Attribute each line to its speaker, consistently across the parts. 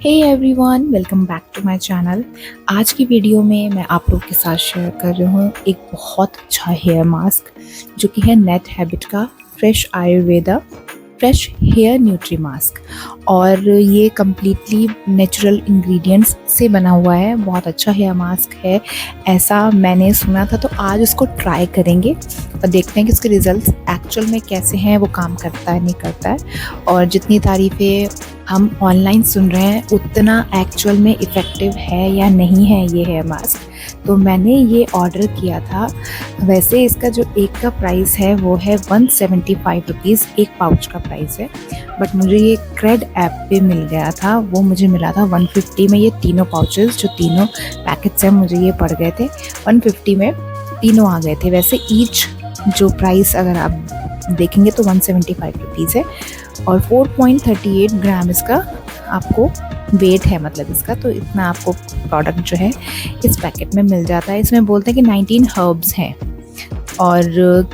Speaker 1: Hey everyone, welcome back to my channel. आज की video में मैं आप लोग के साथ शेयर कर रही हूँ एक बहुत अच्छा हेयर मास्क जो कि है नेट हैबिट का fresh Ayurveda fresh hair nutri mask. और ये कम्प्लीटली नेचुरल इंग्रेडिएंट्स से बना हुआ है। बहुत अच्छा हेयर मास्क है ऐसा मैंने सुना था, तो आज उसको ट्राई करेंगे और देखते हैं कि उसके रिजल्ट्स एक्चुअल में कैसे हैं, वो काम करता है नहीं करता है। और जितनी तारीफ़ें हम ऑनलाइन सुन रहे हैं उतना एक्चुअल में इफ़ेक्टिव है या नहीं है ये हेयर मास्क। तो मैंने ये ऑर्डर किया था। वैसे इसका जो एक का प्राइस है वो है 175 रुपीज़, एक पाउच का प्राइस है। बट मुझे ये क्रेड ऐप पे मिल गया था, वो मुझे मिला था 150 में। ये तीनों पाउचेस जो तीनों पैकेट्स हैं मुझे ये पड़ गए थे 150 में, तीनों आ गए थे। वैसे ईच जो प्राइस अगर आप देखेंगे तो 175 रुपीज़ है और 4.38 ग्राम इसका आपको वेट है, मतलब इसका। तो इतना आपको प्रोडक्ट जो है इस पैकेट में मिल जाता है। इसमें बोलते हैं कि 19 हर्ब्स हैं और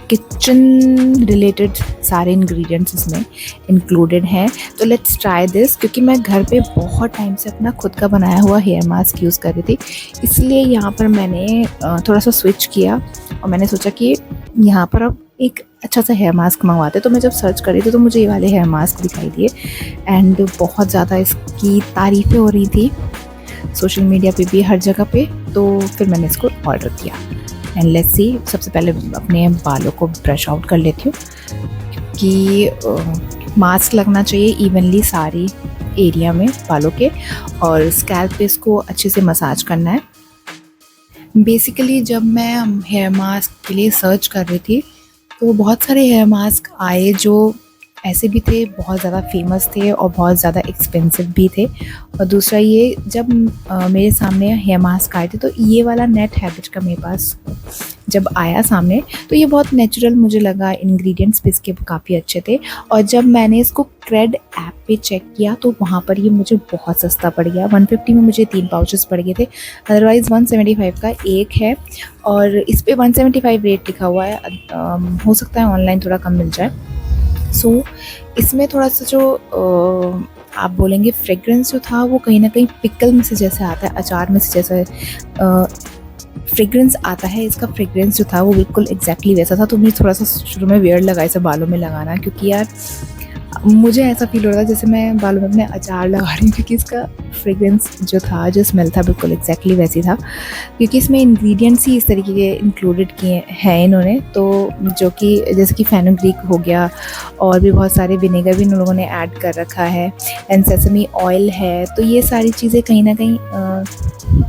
Speaker 1: किचन रिलेटेड सारे इंग्रेडिएंट्स इसमें इंक्लूडेड हैं। तो लेट्स ट्राई दिस, क्योंकि मैं घर पे बहुत टाइम से अपना खुद का बनाया हुआ हेयर मास्क यूज़ कर रही थी, इसलिए यहाँ पर मैंने थोड़ा सा स्विच किया और मैंने सोचा कि यहाँ पर अब एक अच्छा सा हेयर मास्क मंगवाते। तो मैं जब सर्च कर रही थी तो मुझे ये वाले हेयर मास्क दिखाई दिए एंड बहुत ज़्यादा इसकी तारीफ़ें हो रही थी सोशल मीडिया पे भी, हर जगह पे। तो फिर मैंने इसको ऑर्डर किया एंड लेट्स सी। सबसे पहले अपने बालों को ब्रश आउट कर लेती हूँ, क्योंकि मास्क लगना चाहिए इवनली सारी एरिया में बालों के, और स्कैल्प पे इसको अच्छे से मसाज करना है। बेसिकली जब मैं हेयर मास्क के लिए सर्च कर रही थी तो बहुत सारे हेयर मास्क आए जो ऐसे भी थे, बहुत ज़्यादा फेमस थे और बहुत ज़्यादा एक्सपेंसिव भी थे। और दूसरा ये, जब मेरे सामने हेयर मास्क आए थे तो ये वाला नेट हैबिट का मेरे पास जब आया सामने तो ये बहुत नेचुरल मुझे लगा, इंग्रेडिएंट्स भी इसके काफ़ी अच्छे थे। और जब मैंने इसको क्रेड ऐप पे चेक किया तो वहाँ पर ये मुझे बहुत सस्ता पड़ गया। 150 में मुझे 3 पाउचेस पड़ गए थे, अदरवाइज़ 175 का एक है और इस पर 175 रेट लिखा हुआ है। हो सकता है ऑनलाइन थोड़ा कम मिल जाए। सो इसमें थोड़ा सा जो आप बोलेंगे फ्रेग्रेंस जो था वो कहीं ना कहीं पिकल में से जैसे आता है, अचार में से जैसे फ्रेग्रेंस आता है, इसका फ्रेग्रेंस जो था वो बिल्कुल एग्जैक्टली वैसा था। तो मुझे थोड़ा सा शुरू में वियर्ड लगा इसे बालों में लगाना, क्योंकि यार मुझे ऐसा फील हो रहा था जैसे मैं बालों में अपने अचार लगा रही हूँ, क्योंकि इसका फ्रेग्रेंस जो था, जो स्मेल था, बिल्कुल एग्जैक्टली वैसी था। क्योंकि इसमें इंग्रेडिएंट्स ही इस तरीके के इंक्लूडेड किए हैं इन्होंने, तो जो कि जैसे कि फेनुग्रीक हो गया और भी बहुत सारे विनेगर भी इन लोगों ने ऐड कर रखा है एंड सेसमी ऑयल है। तो ये सारी चीज़ें कहीं ना कहीं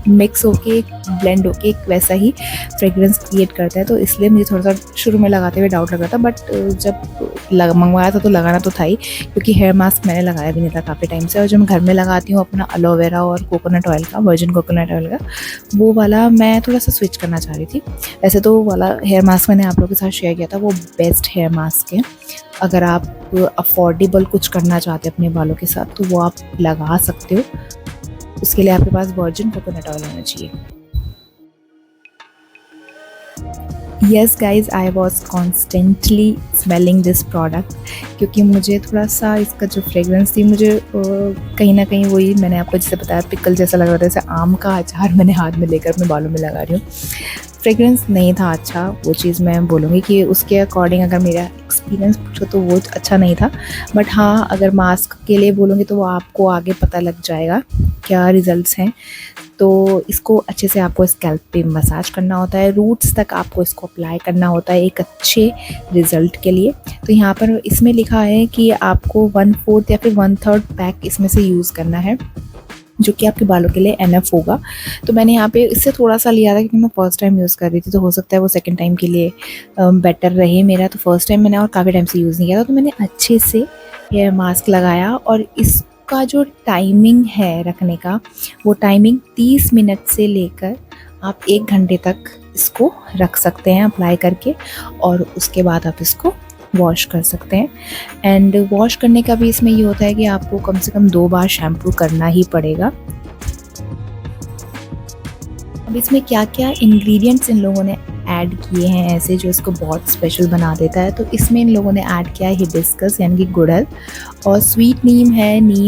Speaker 1: मिक्स होके ब्लेंड होके एक वैसा ही फ्रेग्रेंस क्रिएट करता है। तो इसलिए मुझे थोड़ा सा शुरू में लगाते हुए डाउट लगा था, बट जब मंगवाया था तो लगाना तो था ही, क्योंकि हेयर मास्क मैंने लगाया भी नहीं था काफ़ी टाइम से। और जो मैं घर में लगाती हूँ अपना एलोवेरा और कोकोनट ऑयल का, वर्जिन कोकोनट ऑयल का, वो वाला मैं थोड़ा सा स्विच करना चाह रही थी। वैसे तो वो वाला हेयर मास्क मैंने आप लोगों के साथ शेयर किया था, वो बेस्ट हेयर मास्क है। अगर आप अफोर्डेबल कुछ करना चाहते हैं अपने बालों के साथ तो वो आप लगा सकते हो। उसके लिए आपके पास वर्जिन कोकोनट ऑयल होना चाहिए। Yes guys, I was constantly smelling this product, क्योंकि मुझे थोड़ा सा इसका जो फ्रेग्रेंस थी, मुझे कहीं ना कहीं वही मैंने आपको जैसे बताया पिकल जैसा लग रहा था, जैसे आम का अचार मैंने हाथ में लेकर अपने बालों में लगा रही हूँ। फ्रेग्रेंस नहीं था अच्छा, वो चीज़ मैं बोलूँगी कि उसके अकॉर्डिंग अगर मेरा एक्सपीरियंस पूछो तो वो अच्छा नहीं था। बट हाँ, अगर मास्क के लिए बोलूँगी तो वो आपको आगे पता लग जाएगा क्या रिज़ल्ट्स हैं। तो इसको अच्छे से आपको स्कैल्प पे मसाज करना होता है, रूट्स तक आपको इसको अप्लाई करना होता है एक अच्छे रिज़ल्ट के लिए। तो यहाँ पर इसमें लिखा है कि आपको 1/4 या फिर 1/3 पैक इसमें से यूज़ करना है, जो कि आपके बालों के लिए एनफ होगा। तो मैंने यहाँ पे इससे थोड़ा सा लिया था, क्योंकि मैं फ़र्स्ट टाइम यूज़ कर रही थी, तो हो सकता है वो सेकंड टाइम के लिए बेटर रहे मेरा। तो फर्स्ट टाइम मैंने और काफ़ी टाइम से यूज़ नहीं किया था, तो मैंने अच्छे से हेयर मास्क लगाया। और इसका जो टाइमिंग है रखने का, वो टाइमिंग 30 मिनट से लेकर आप 1 घंटे तक इसको रख सकते हैं अप्लाई करके, और उसके बाद आप इसको वॉश कर सकते हैं। एंड वॉश करने का भी इसमें ये होता है कि आपको कम से कम 2 बार शैम्पू करना ही पड़ेगा। अब इसमें क्या क्या इंग्रेडिएंट्स इन लोगों ने ऐड किए हैं ऐसे जो इसको बहुत स्पेशल बना देता है। तो इसमें इन लोगों ने ऐड किया है हिबिस्कस यानी कि गुड़हल, और स्वीट नीम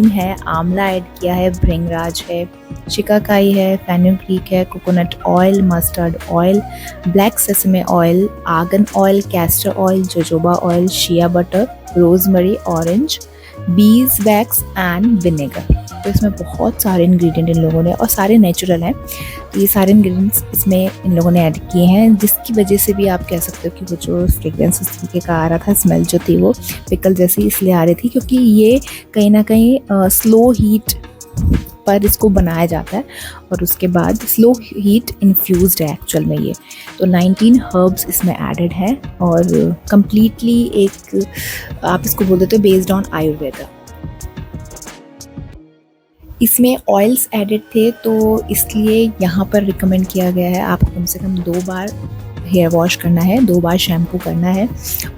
Speaker 1: है, आंवला ऐड किया है, भृंगराज है, शिकाकाई है, फेनुग्रीक है, coconut oil, mustard oil, black sesame oil, argan oil, castor oil, jojoba oil, shea butter, rosemary, orange, bees wax and vinegar. तो इसमें बहुत सारे इंग्रेडिएंट इन लोगों ने, और सारे नेचुरल हैं। तो ये सारे इंग्रेडिएंट्स इसमें इन लोगों ने ऐड किए हैं, जिसकी वजह से भी आप कह सकते हो कि वो जो फ्रेग्रेंस उस तरीके का आ रहा था, स्मेल जो थी वो पिकल जैसी इसलिए आ रही थी क्योंकि ये कहीं ना कहीं स्लो हीट पर इसको बनाया जाता है और उसके बाद स्लो हीट इन्फ्यूज्ड है एक्चुअल में ये। तो 19 हर्ब्स इसमें एडेड है और कम्प्लीटली एक आप इसको बोल देते हो बेस्ड ऑन आयुर्वेदा। इसमें ऑयल्स एडेड थे तो इसलिए यहाँ पर रिकमेंड किया गया है आपको कम से कम 2 बार हेयर वॉश करना है, 2 बार शैम्पू करना है,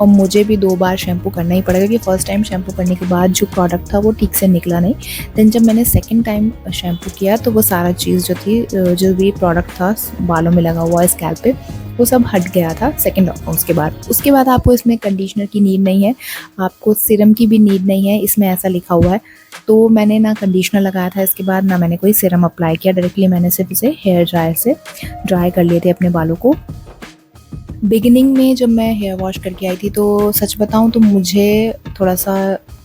Speaker 1: और मुझे भी 2 बार शैम्पू करना ही पड़ेगा क्योंकि फर्स्ट टाइम शैम्पू करने के बाद जो प्रोडक्ट था वो ठीक से निकला नहीं। देन जब मैंने सेकंड टाइम शैम्पू किया तो वो सारा चीज़ जो थी, जो भी प्रोडक्ट था बालों में लगा हुआ स्कैल्प पे, वो सब हट गया था सेकेंड उसके बाद आपको इसमें कंडीशनर की नीड नहीं है, आपको सीरम की भी नीड नहीं है, इसमें ऐसा लिखा हुआ है। तो मैंने ना कंडीशनर लगाया था इसके बाद, ना मैंने कोई सीरम अप्लाई किया, डायरेक्टली मैंने सिर्फ इसे हेयर ड्रायर से ड्राई कर लिए थे अपने बालों को। बिगिनिंग में जब मैं हेयर वॉश करके आई थी तो सच बताऊं तो मुझे थोड़ा सा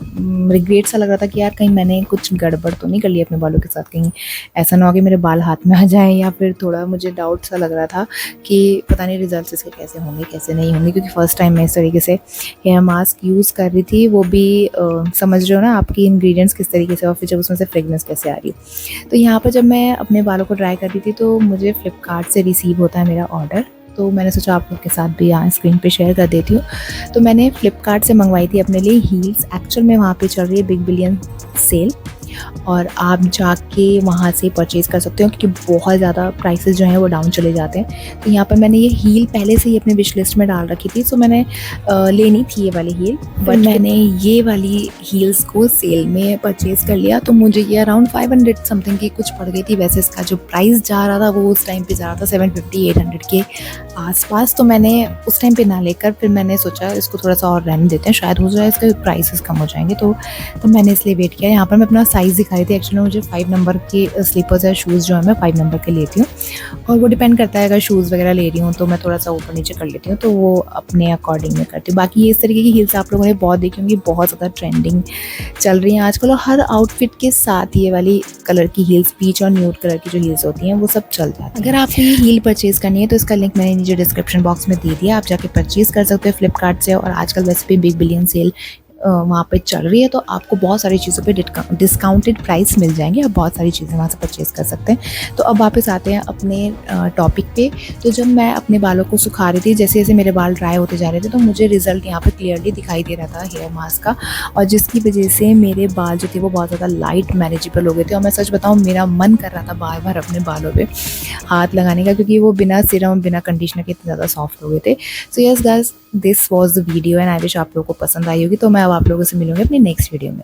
Speaker 1: रिग्रेट सा लग रहा था कि यार कहीं मैंने कुछ गड़बड़ तो नहीं कर ली अपने बालों के साथ, कहीं ऐसा ना हो कि मेरे बाल हाथ में आ जाएं, या फिर थोड़ा मुझे डाउट सा लग रहा था कि पता नहीं रिजल्ट्स इसके कैसे होंगे कैसे नहीं होंगे, क्योंकि फ़र्स्ट टाइम मैं इस तरीके से हेयर मास्क यूज़ कर रही थी, वो भी समझ रहे हो ना आपकी इंग्रेडिएंट्स किस तरीके से, और फिर जब उसमें से फ्रेगनेंस कैसे आ रही है। तो यहाँ पर जब मैं अपने बालों को ड्राई कर रही थी तो मुझे फ्लिपकार्ट से रिसीव होता है मेरा ऑर्डर, तो मैंने सोचा आप लोग के साथ भी यहाँ स्क्रीन पे शेयर कर देती हूँ। तो मैंने फ्लिपकार्ट से मंगवाई थी अपने लिए हील्स। एक्चुअल में वहाँ पे चल रही है बिग बिलियन सेल और आप जाके वहाँ से परचेज़ कर सकते हो क्योंकि बहुत ज़्यादा प्राइसेस जो हैं वो डाउन चले जाते हैं। तो यहाँ पर मैंने ये हील पहले से ही अपने विश लिस्ट में डाल रखी थी, सो मैंने लेनी थी ये वाली हील, बट मैंने ये वाली हील्स को सेल में परचेज़ कर लिया। तो मुझे ये अराउंड 500 समथिंग की कुछ पड़ गई थी। वैसे इसका जो प्राइस जा रहा था वो उस टाइम पे जा रहा था 750-800 के आसपास। तो मैंने उस टाइम पे ना लेकर फिर मैंने सोचा इसको थोड़ा सा और रहने देते हैं, शायद हो जाए इसके प्राइसेस कम हो जाएंगे। तो मैंने इसलिए वेट किया। यहाँ पर मैं अपना साइज़ दिखाई थी, एक्चुअली मुझे 5 नंबर के स्लीपर्स या शूज़ जो है मैं 5 नंबर के लेती हूँ, और वो डिपेंड करता है अगर शूज़ वगैरह ले रही हूँ तो मैं थोड़ा सा ऊपर नीचे कर लेती हूँ, तो वो अपने अकॉर्डिंग में करती हूँ। बाकी ये इस तरीके की हील्स आप लोगों ने बहुत देखी होंगी, बहुत ज़्यादा ट्रेंडिंग चल रही हैं आजकल, और हर आउटफिट के साथ ये वाली कलर की हील्स, पीच और न्यूड कलर की जो हील्स होती हैं वो सब चल जाती हैं। अगर आपको ये हील परचेज़ करनी है तो इसका लिंक मैंने नीचे डिस्क्रिप्शन बॉक्स में दे दिया, आप जाके परचेज़ कर सकते हो फ्लिपकार्ट से। और आजकल वैसे भी बिग बिलियन सेल वहाँ पे चल रही है, तो आपको बहुत सारी चीज़ों पे डिस्काउंटेड प्राइस मिल जाएंगे, आप बहुत सारी चीज़ें वहाँ से परचेज़ कर सकते हैं। तो अब वापस आते हैं अपने टॉपिक पे। तो जब मैं अपने बालों को सुखा रही थी, जैसे जैसे मेरे बाल ड्राई होते जा रहे थे, तो मुझे रिजल्ट यहाँ पे क्लियरली दिखाई दे रहा था हेयर मास्क का, और जिसकी वजह से मेरे बाल जो थे वो बहुत ज़्यादा लाइट मैनेजेबल हो गए थे। और मैं सच बताऊँ मेरा मन कर रहा था बार बार अपने बालों पर हाथ लगाने का, क्योंकि वो बिना सीरम बिना कंडीशनर के इतने ज़्यादा सॉफ्ट हो गए थे। So yes guys, this was the video and I wish आप लोगों को पसंद आई होगी। तो मैं अब आप लोगों से मिलूंगी अपनी नेक्स्ट वीडियो में।